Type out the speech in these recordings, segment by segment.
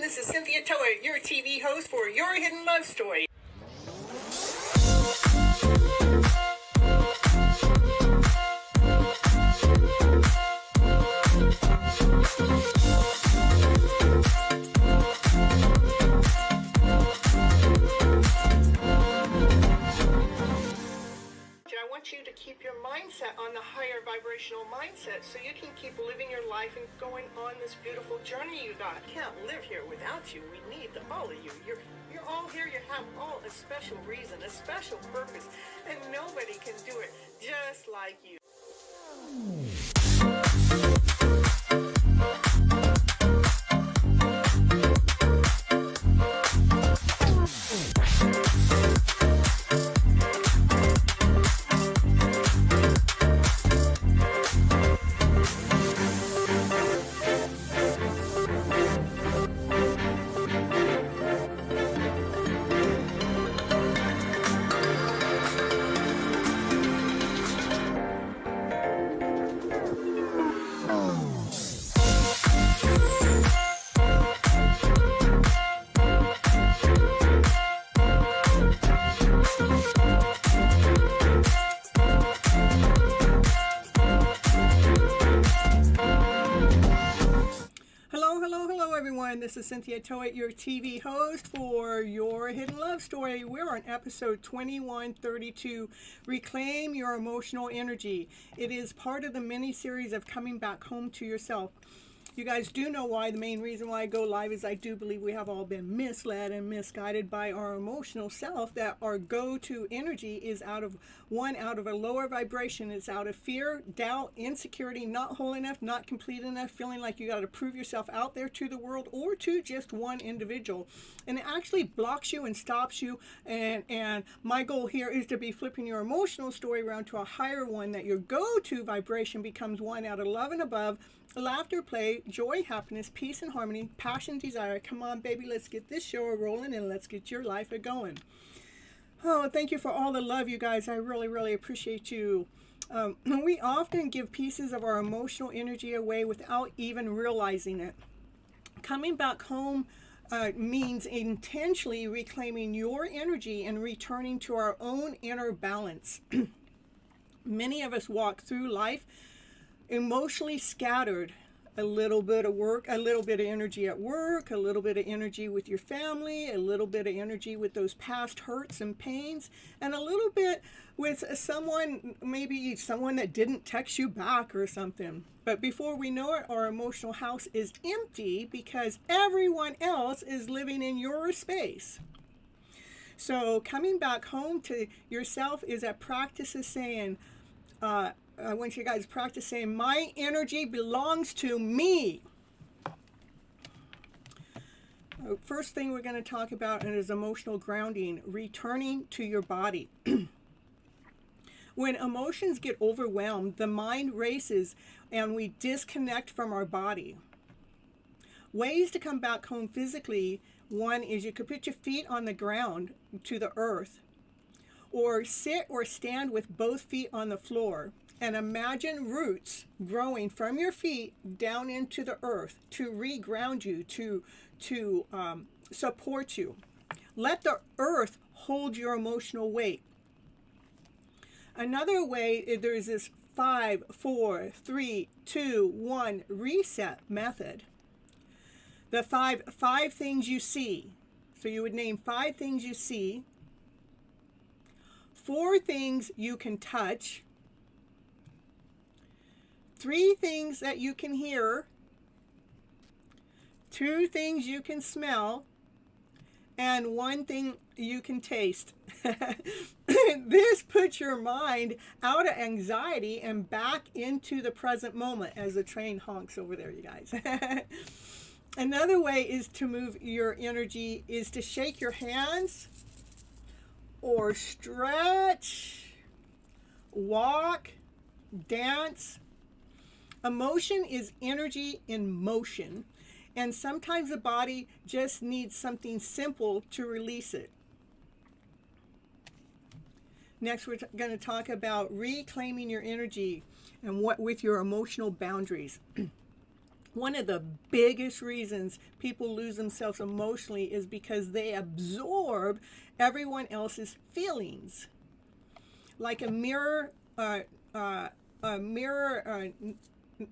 This is Cynthia Toet, your TV host for Your Hidden Love Story. I want you to keep your mindset on the higher vibrational mindset so you can keep living your life and going on this beautiful journey you got. I can't live here without you. We need all of you. You're all here. You have all a special reason, a special purpose, and nobody can do it just like you. This is Cynthia Toet, your TV host for Your Hidden Love Story. We're on episode 2132, Reclaim Your Emotional Energy. It is part of the mini-series of Coming Back Home to Yourself. You guys do know why. The main reason why I go live is I do believe we have all been misled and misguided by our emotional self, that our go-to energy is out of a lower vibration. It's out of fear, doubt, insecurity, not whole enough, not complete enough, feeling like you got to prove yourself out there to the world or to just one individual. And it actually blocks you and stops you. And my goal here is to be flipping your emotional story around to a higher one, that your go-to vibration becomes one out of love and above. Laughter, play, joy, happiness, peace and harmony, passion, desire. Come on, baby, let's get this show rolling and let's get your life going. Oh, thank you for all the love, you guys. I really, really appreciate you. We often give pieces of our emotional energy away without even realizing it. Coming back home means intentionally reclaiming your energy and returning to our own inner balance. Many of us walk through life emotionally scattered. A little bit of work, a little bit of energy at work, a little bit of energy with your family, a little bit of energy with those past hurts and pains, and a little bit with someone, maybe someone that didn't text you back or something. But before we know it, our emotional house is empty because everyone else is living in your space. So coming back home to yourself is a practice of saying, I want you guys to practice saying, my energy belongs to me. First thing we're going to talk about is emotional grounding, returning to your body. When emotions get overwhelmed, the mind races and we disconnect from our body. Ways to come back home physically: one is you could put your feet on the ground to the earth, or sit or stand with both feet on the floor. And imagine roots growing from your feet down into the earth to reground you, to support you. Let the earth hold your emotional weight. Another way, there's this 5, 4, 3, 2, 1 reset method. The five things you see. So you would name 5 things you see, 4 things you can touch, 3 things that you can hear, 2 things you can smell, and 1 thing you can taste. This puts your mind out of anxiety and back into the present moment, as the train honks over there, you guys. Another way is to move your energy is to shake your hands or stretch, walk, dance. Emotion is energy in motion, and sometimes the body just needs something simple to release it. Next, we're going to talk about reclaiming your energy and what with your emotional boundaries. One of the biggest reasons people lose themselves emotionally is because they absorb everyone else's feelings. Like a mirror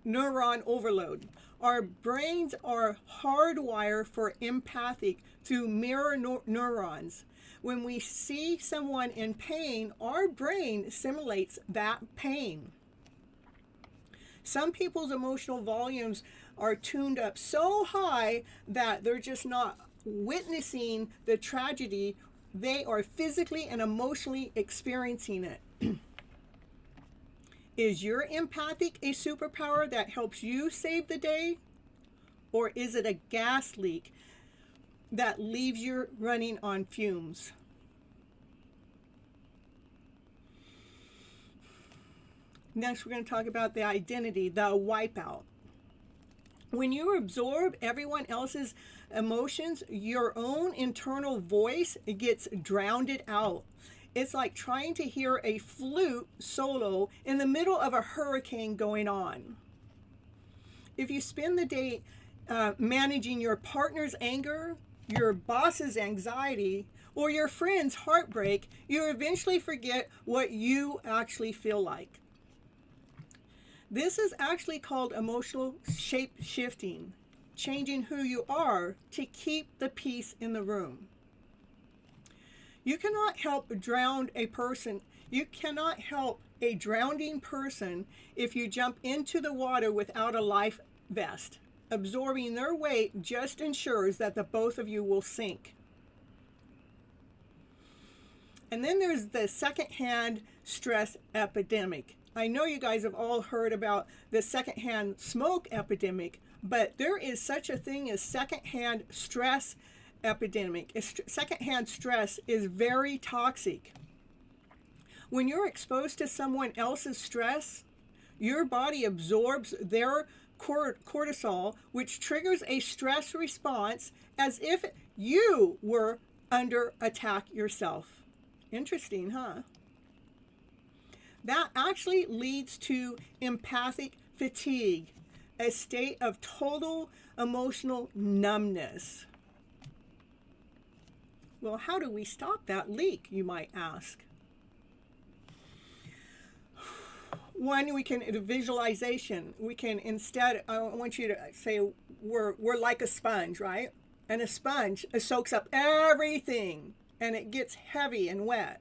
neuron overload. Our brains are hardwired for empathic through mirror neurons. When we see someone in pain, our brain simulates that pain. Some people's emotional volumes are tuned up so high that they're just not witnessing the tragedy. They are physically and emotionally experiencing it. Is your empathic a superpower that helps you save the day? Or is it a gas leak that leaves you running on fumes? Next, we're going to talk about the identity, the wipeout. When you absorb everyone else's emotions, your own internal voice gets drowned out. It's like trying to hear a flute solo in the middle of a hurricane going on. If you spend the day managing your partner's anger, your boss's anxiety, or your friend's heartbreak, you eventually forget what you actually feel like. This is actually called emotional shape shifting, changing who you are to keep the peace in the room. You cannot help drown a person. You cannot help a drowning person if you jump into the water without a life vest. Absorbing their weight just ensures that the both of you will sink. And then there's the secondhand stress epidemic. I know you guys have all heard about the secondhand smoke epidemic, but there is such a thing as secondhand stress epidemic. Secondhand stress is very toxic. When you're exposed to someone else's stress, your body absorbs their cortisol, which triggers a stress response as if you were under attack yourself. Interesting, huh? That actually leads to empathic fatigue, a state of total emotional numbness. Well, how do we stop that leak, you might ask? One, we can visualization. We can instead, I want you to say we're like a sponge, right? And a sponge soaks up everything and it gets heavy and wet.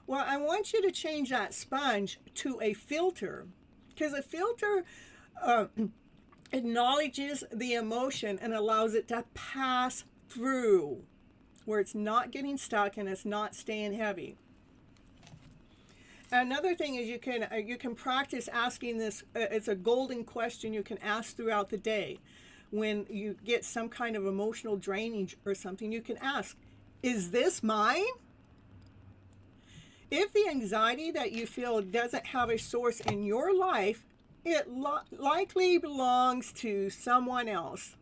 Well, I want you to change that sponge to a filter, because a filter acknowledges the emotion and allows it to pass through, where it's not getting stuck and it's not staying heavy. Another thing is you can practice asking this. It's a golden question you can ask throughout the day. When you get some kind of emotional drainage or something, you can ask, "Is this mine?" If the anxiety that you feel doesn't have a source in your life, it likely belongs to someone else.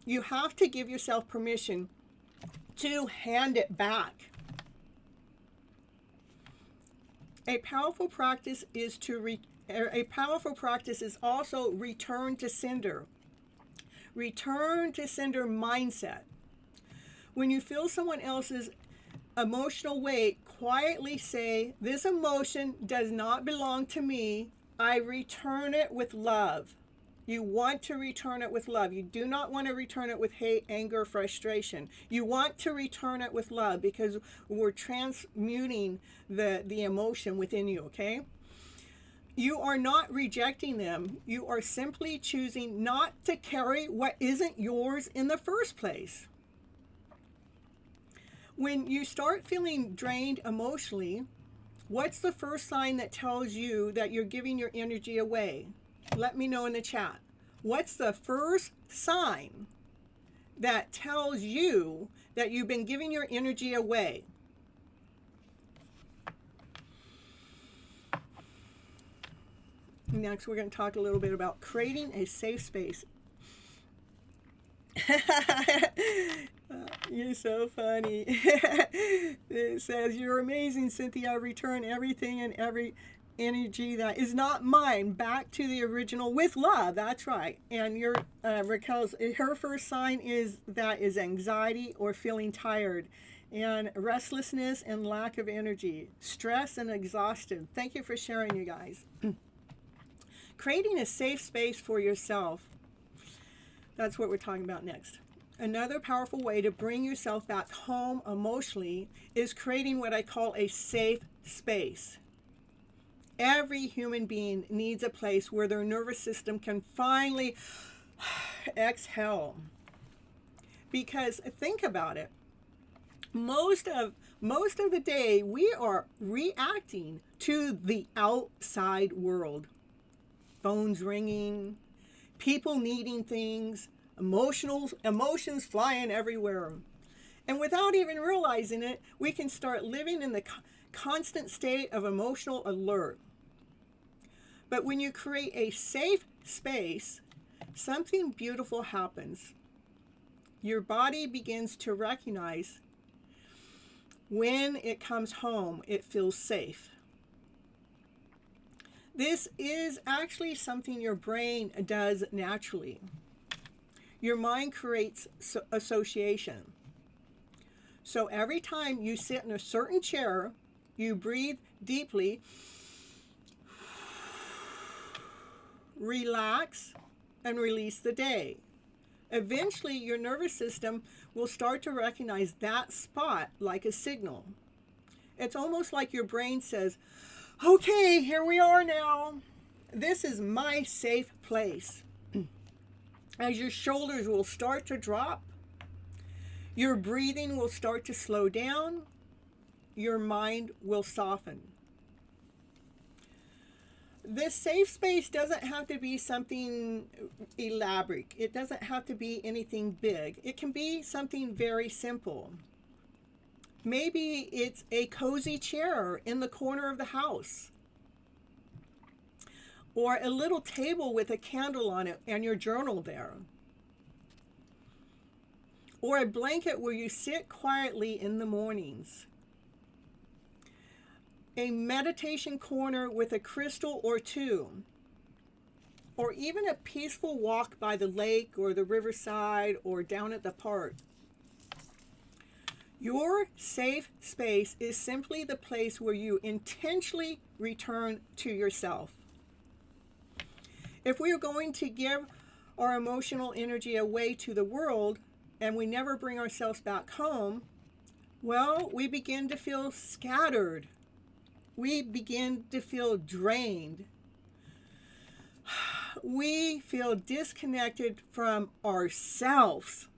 You have to give yourself permission to hand it back. A powerful practice is also return to sender. Return to sender mindset. When you feel someone else's emotional weight, quietly say, "This emotion does not belong to me. I return it with love." You want to return it with love. You do not want to return it with hate, anger, frustration. You want to return it with love because we're transmuting the emotion within you, okay? You are not rejecting them. You are simply choosing not to carry what isn't yours in the first place. When you start feeling drained emotionally, what's the first sign that tells you that you're giving your energy away? Let me know in the chat. What's the first sign that tells you that you've been giving your energy away? Next, we're going to talk a little bit about creating a safe space. You're so funny. It says, "You're amazing, Cynthia. I return everything and every energy that is not mine back to the original with love." That's right. And your Raquel's, her first sign is anxiety or feeling tired, and restlessness and lack of energy, stress and exhausted. Thank you for sharing, you guys. Creating a safe space for yourself. That's what we're talking about next. Another powerful way to bring yourself back home emotionally is creating what I call a safe space. Every human being needs a place where their nervous system can finally exhale. Because think about it. Most of the day we are reacting to the outside world. Phones ringing, people needing things, emotions flying everywhere. And without even realizing it, we can start living in the constant state of emotional alert. But when you create a safe space, something beautiful happens. Your body begins to recognize when it comes home, it feels safe. This is actually something your brain does naturally. Your mind creates association. So every time you sit in a certain chair, you breathe deeply, relax, and release the day. Eventually, your nervous system will start to recognize that spot like a signal. It's almost like your brain says, "Okay, here we are now. This is my safe place." As your shoulders will start to drop, your breathing will start to slow down, your mind will soften. This safe space doesn't have to be something elaborate. It doesn't have to be anything big. It can be something very simple. Maybe it's a cozy chair in the corner of the house, or a little table with a candle on it and your journal there, or a blanket where you sit quietly in the mornings, a meditation corner with a crystal or two, or even a peaceful walk by the lake or the riverside or down at the park. Your safe space is simply the place where you intentionally return to yourself. If we are going to give our emotional energy away to the world and we never bring ourselves back home, well, we begin to feel scattered. We begin to feel drained. We feel disconnected from ourselves.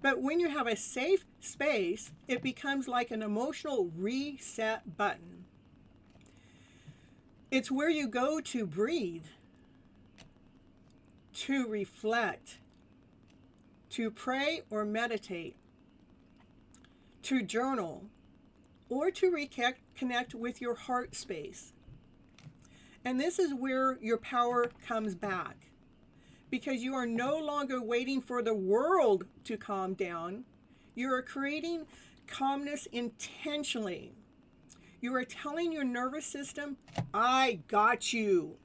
But when you have a safe space, it becomes like an emotional reset button. It's where you go to breathe, to reflect, to pray or meditate, to journal, or to reconnect with your heart space. And this is where your power comes back, because you are no longer waiting for the world to calm down. You are creating calmness intentionally. You are telling your nervous system, "I got you."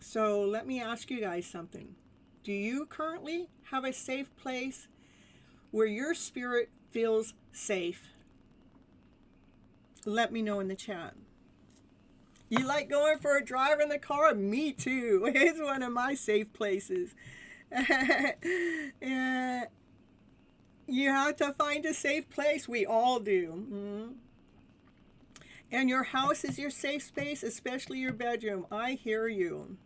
So let me ask you guys something. Do you currently have a safe place where your spirit feels safe? Let me know in the chat. You like going for a drive in the car? Me too. It's one of my safe places. And you have to find a safe place. We all do. Mm-hmm. And your house is your safe space, especially your bedroom. I hear you.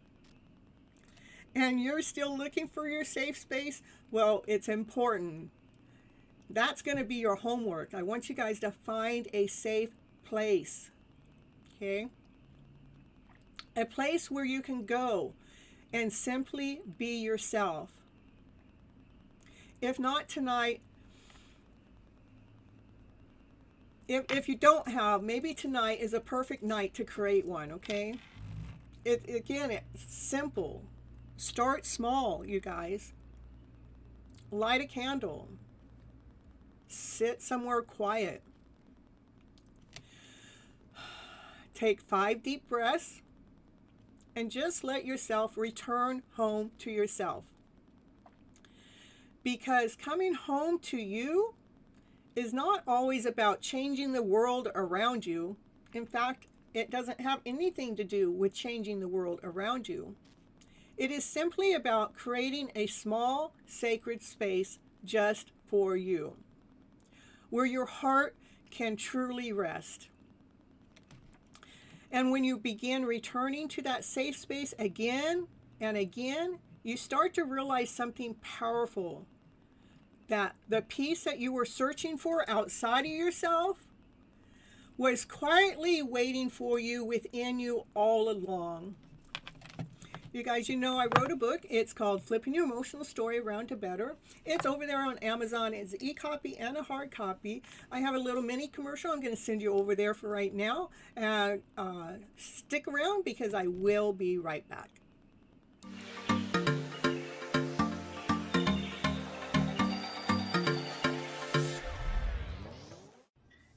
And you're still looking for your safe space? Well, it's important. That's going to be your homework. I want you guys to find a safe place. Okay? A place where you can go and simply be yourself. If not tonight, If you don't have, maybe tonight is a perfect night to create one, okay? It's simple. Start small, you guys. Light a candle. Sit somewhere quiet. Take 5 deep breaths and just let yourself return home to yourself. Because coming home to you is not always about changing the world around you. In fact, it doesn't have anything to do with changing the world around you. It is simply about creating a small, sacred space just for you, where your heart can truly rest. And when you begin returning to that safe space again and again, you start to realize something powerful. That the peace that you were searching for outside of yourself was quietly waiting for you within you all along. You guys, you know I wrote a book. It's called Flipping Your Emotional Story Around to Better. It's over there on Amazon. It's an e-copy and a hard copy. I have a little mini commercial I'm going to send you over there for right now. Stick around because I will be right back.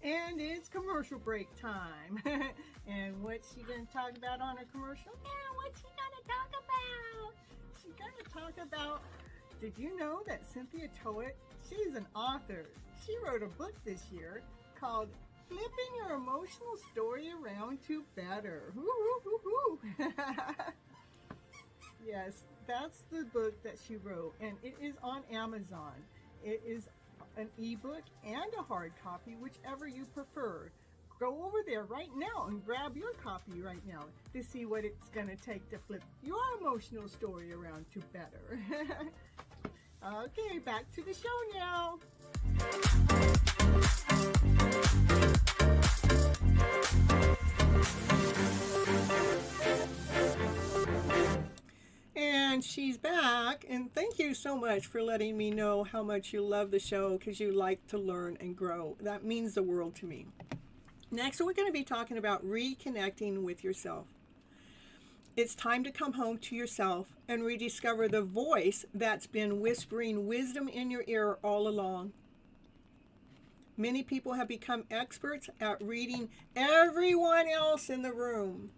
And it's commercial break time. And what's she going to talk about on her commercial? Yeah, what's she going to talk about? She's going to talk about, did you know that Cynthia Toet, she's an author. She wrote a book this year called Flipping Your Emotional Story Around to Better. Yes, that's the book that she wrote, and it is on Amazon. It is an ebook and a hard copy, whichever you prefer. Go over there right now and grab your copy right now to see what it's going to take to flip your emotional story around to better. Okay, back to the show now. And she's back, and thank you so much for letting me know how much you love the show because you like to learn and grow. That means the world to me. Next, we're going to be talking about reconnecting with yourself. It's time to come home to yourself and rediscover the voice that's been whispering wisdom in your ear all along. Many people have become experts at reading everyone else in the room.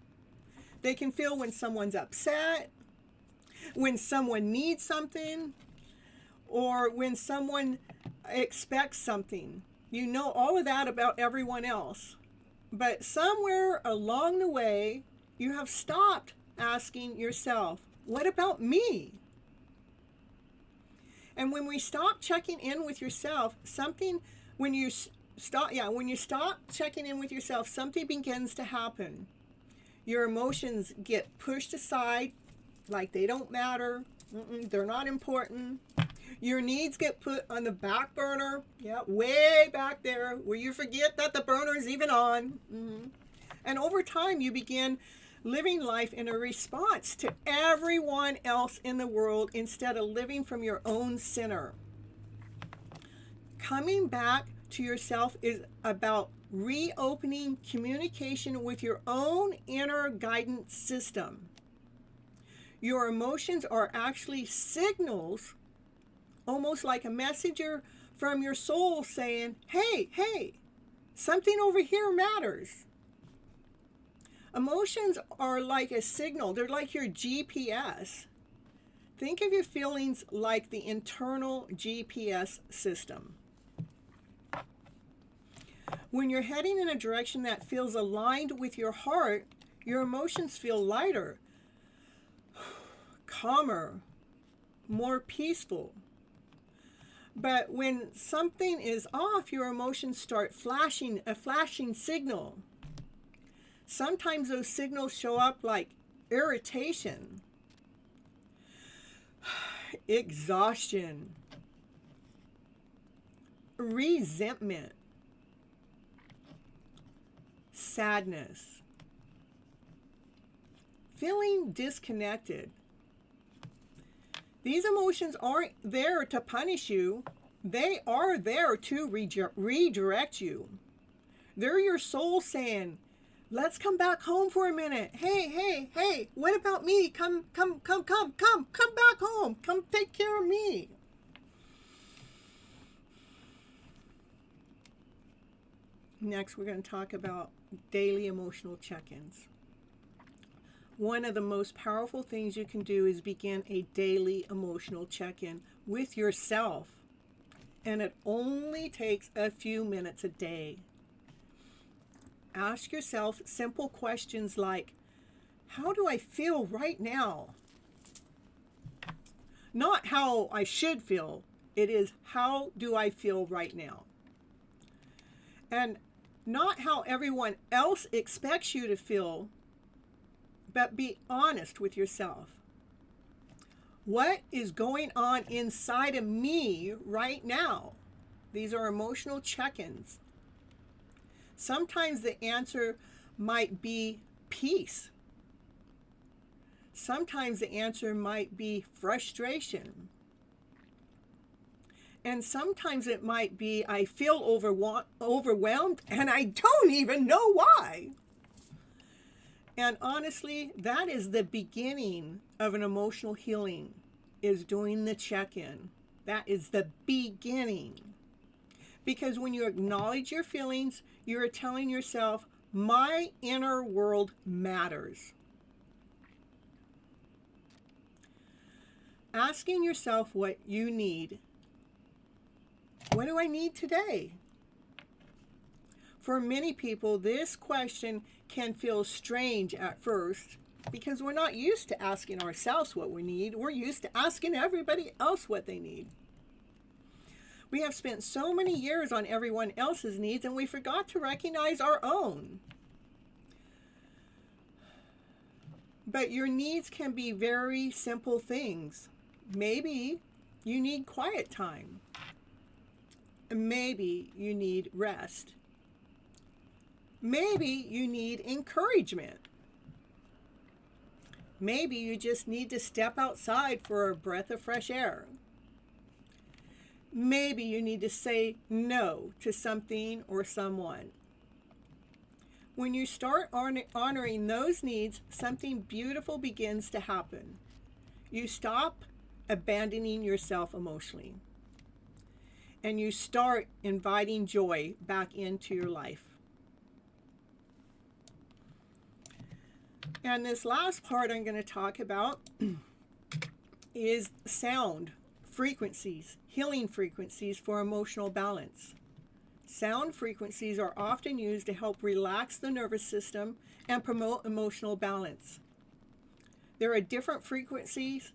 They can feel when someone's upset, when someone needs something, or when someone expects something. You know all of that about everyone else. But somewhere along the way, you have stopped asking yourself, what about me? And when we stop checking in with yourself, when you stop checking in with yourself, something begins to happen. Your emotions get pushed aside like they don't matter. They're not important. Your needs get put on the back burner. Yeah, way back there where you forget that the burner is even on. And over time, you begin living life in a response to everyone else in the world instead of living from your own center. Coming back to yourself is about reopening communication with your own inner guidance system. Your emotions are actually signals, almost like a messenger from your soul saying, hey, something over here matters. Emotions are like a signal. They're like your GPS. Think of your feelings like the internal GPS system. When you're heading in a direction that feels aligned with your heart, your emotions feel lighter, calmer, more peaceful. But when something is off, your emotions start flashing a flashing signal. Sometimes those signals show up like irritation, exhaustion, resentment, sadness, feeling disconnected. These emotions aren't there to punish you. They are there to redirect you. They're your soul saying, let's come back home for a minute. Hey, hey, hey, what about me? Come back home. Come take care of me. Next, we're going to talk about daily emotional check-ins. One of the most powerful things you can do is begin a daily emotional check-in with yourself. And it only takes a few minutes a day. Ask yourself simple questions like, how do I feel right now? Not how I should feel. It is, how do I feel right now? And not how everyone else expects you to feel, but be honest with yourself. What is going on inside of me right now? These are emotional check-ins. Sometimes the answer might be peace. Sometimes the answer might be frustration. And sometimes it might be, I feel overwhelmed and I don't even know why. And honestly, that is the beginning of an emotional healing, is doing the check-in. That is the beginning. Because when you acknowledge your feelings, you're telling yourself, my inner world matters. Asking yourself what you need. What do I need today? For many people, this question can feel strange at first because we're not used to asking ourselves what we need. We're used to asking everybody else what they need. We have spent so many years on everyone else's needs and we forgot to recognize our own. But your needs can be very simple things. Maybe you need quiet time. Maybe you need rest. Maybe you need encouragement. Maybe you just need to step outside for a breath of fresh air. Maybe you need to say no to something or someone. When you start honoring those needs, something beautiful begins to happen. You stop abandoning yourself emotionally. And you start inviting joy back into your life. And this last part I'm going to talk about is sound frequencies, healing frequencies for emotional balance. Sound frequencies are often used to help relax the nervous system and promote emotional balance. There are different frequencies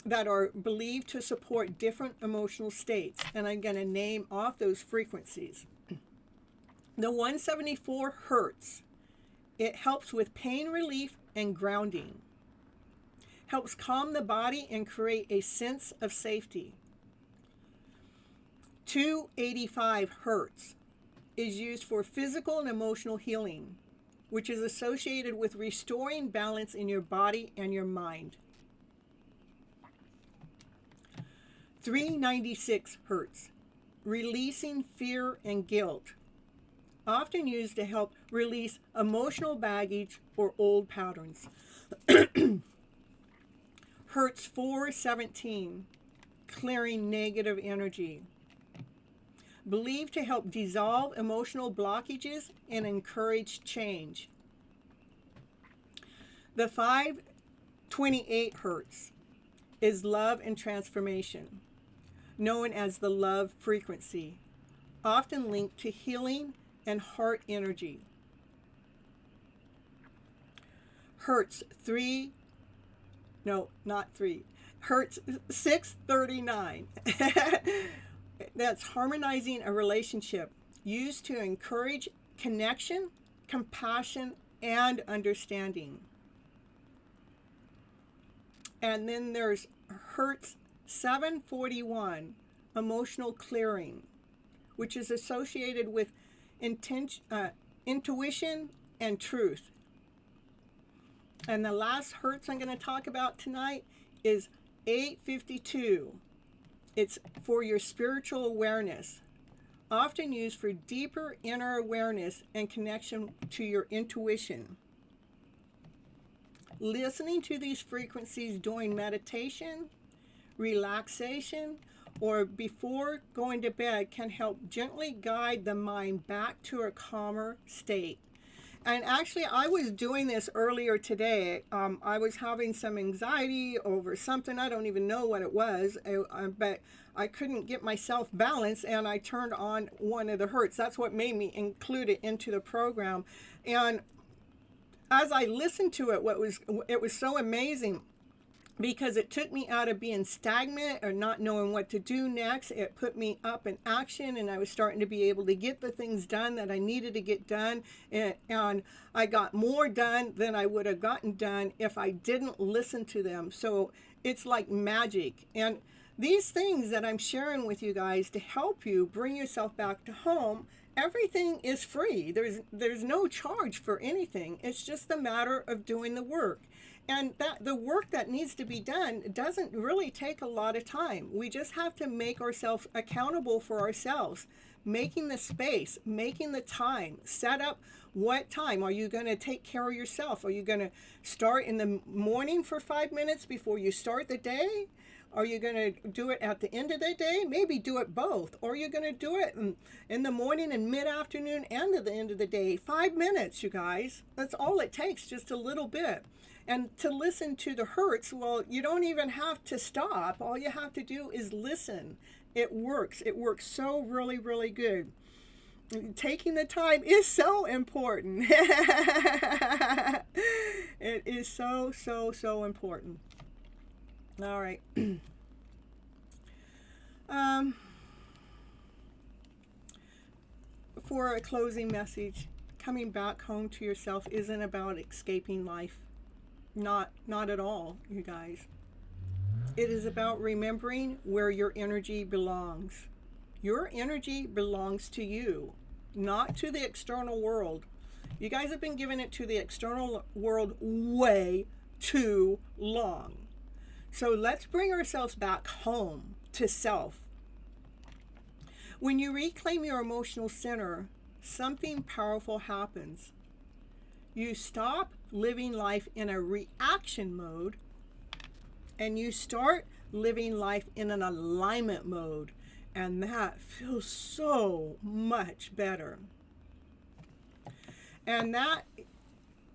that are believed to support different emotional states, and I'm going to name off those frequencies. The 174 hertz, it helps with pain relief and grounding. Helps calm the body and create a sense of safety. 285 hertz is used for physical and emotional healing, which is associated with restoring balance in your body and your mind. 396 hertz, releasing fear and guilt, often used to help release emotional baggage or old patterns. Hertz 417, clearing negative energy, believed to help dissolve emotional blockages and encourage change. The 528 hertz is love and transformation, known as the love frequency, often linked to healing and heart energy. Hertz Hertz 639. That's harmonizing a relationship, used to encourage connection, compassion, and understanding. And then there's Hertz 741, emotional clearing, which is associated with intuition and truth. And the last Hertz I'm going to talk about tonight is 852. It's for your spiritual awareness, often used for deeper inner awareness and connection to your intuition. Listening to these frequencies during meditation, relaxation, or before going to bed can help gently guide the mind back to a calmer state. And actually, I was doing this earlier today. I was having some anxiety over something. I don't even know what it was, but I couldn't get myself balanced, and I turned on one of the hertz. That's what made me include it into the program. And as I listened to it, it was so amazing, because it took me out of being stagnant or not knowing what to do next. It put me up in action, and I was starting to be able to get the things done that I needed to get done. And I got more done than I would have gotten done if I didn't listen to them. So it's like magic. And these things that I'm sharing with you guys to help you bring yourself back to home, everything is free. There's no charge for anything. It's just a matter of doing the work. And that the work that needs to be done doesn't really take a lot of time. We just have to make ourselves accountable for ourselves, making the space, making the time, set up what time. Are you going to take care of yourself? Are you going to start in the morning for 5 minutes before you start the day? Are you going to do it at the end of the day? Maybe do it both. Or you're going to do it in the morning and mid-afternoon and at the end of the day. 5 minutes, you guys. That's all it takes, just a little bit. And to listen to the hertz, well, you don't even have to stop. All you have to do is listen. It works. It works so really, really good. Taking the time is so important. It is so, so, so important. All right. For a closing message, coming back home to yourself isn't about escaping life. Not at all, you guys. It is about remembering where your energy belongs. Your energy belongs to you, not to the external world. You guys have been giving it to the external world way too long. So let's bring ourselves back home to self. When you reclaim your emotional center, something powerful happens. You stop living life in a reaction mode, and you start living life in an alignment mode, and that feels so much better. And that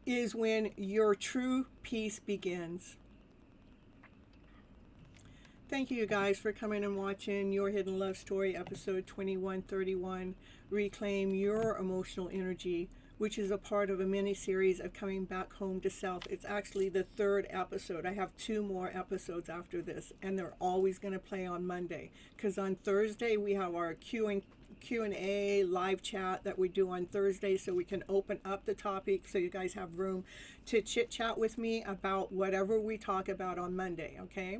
is when your true peace begins. Thank you guys for coming and watching Your Hidden Love Story, episode 2131, Reclaim Your Emotional Energy, which is a part of a mini-series of coming back home to self. It's actually the 3rd episode. I have 2 more episodes after this, and they're always going to play on Monday, because on Thursday we have our Q&A live chat that we do on Thursday, so we can open up the topic so you guys have room to chit-chat with me about whatever we talk about on Monday, okay?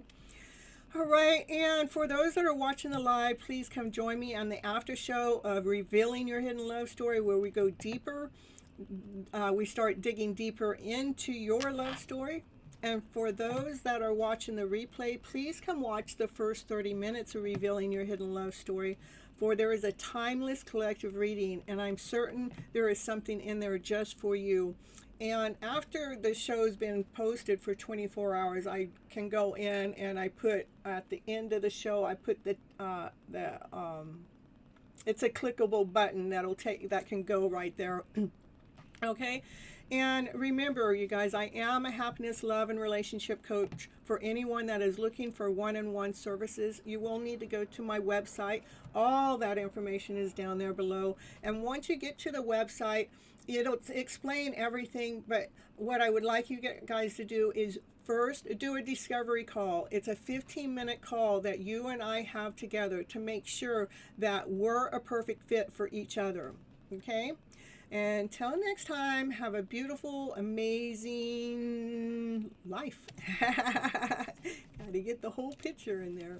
All right, and for those that are watching the live, please come join me on the after show of Revealing Your Hidden Love Story, where we go deeper. We start digging deeper into your love story. And for those that are watching the replay, please come watch the first 30 minutes of Revealing Your Hidden Love Story, for there is a timeless collective reading, and I'm certain there is something in there just for you. And after the show's been posted for 24 hours, I can go in and I put at the end of the show, I put it's a clickable button that can go right there. Okay. And remember, you guys, I am a happiness, love, and relationship coach for anyone that is looking for one-on-one services. You will need to go to my website. All that information is down there below. And once you get to the website, it'll explain everything. But what I would like you guys to do is first do a discovery call. It's a 15-minute call that you and I have together to make sure that we're a perfect fit for each other. Okay? Until next time, have a beautiful, amazing life. Got to get the whole picture in there.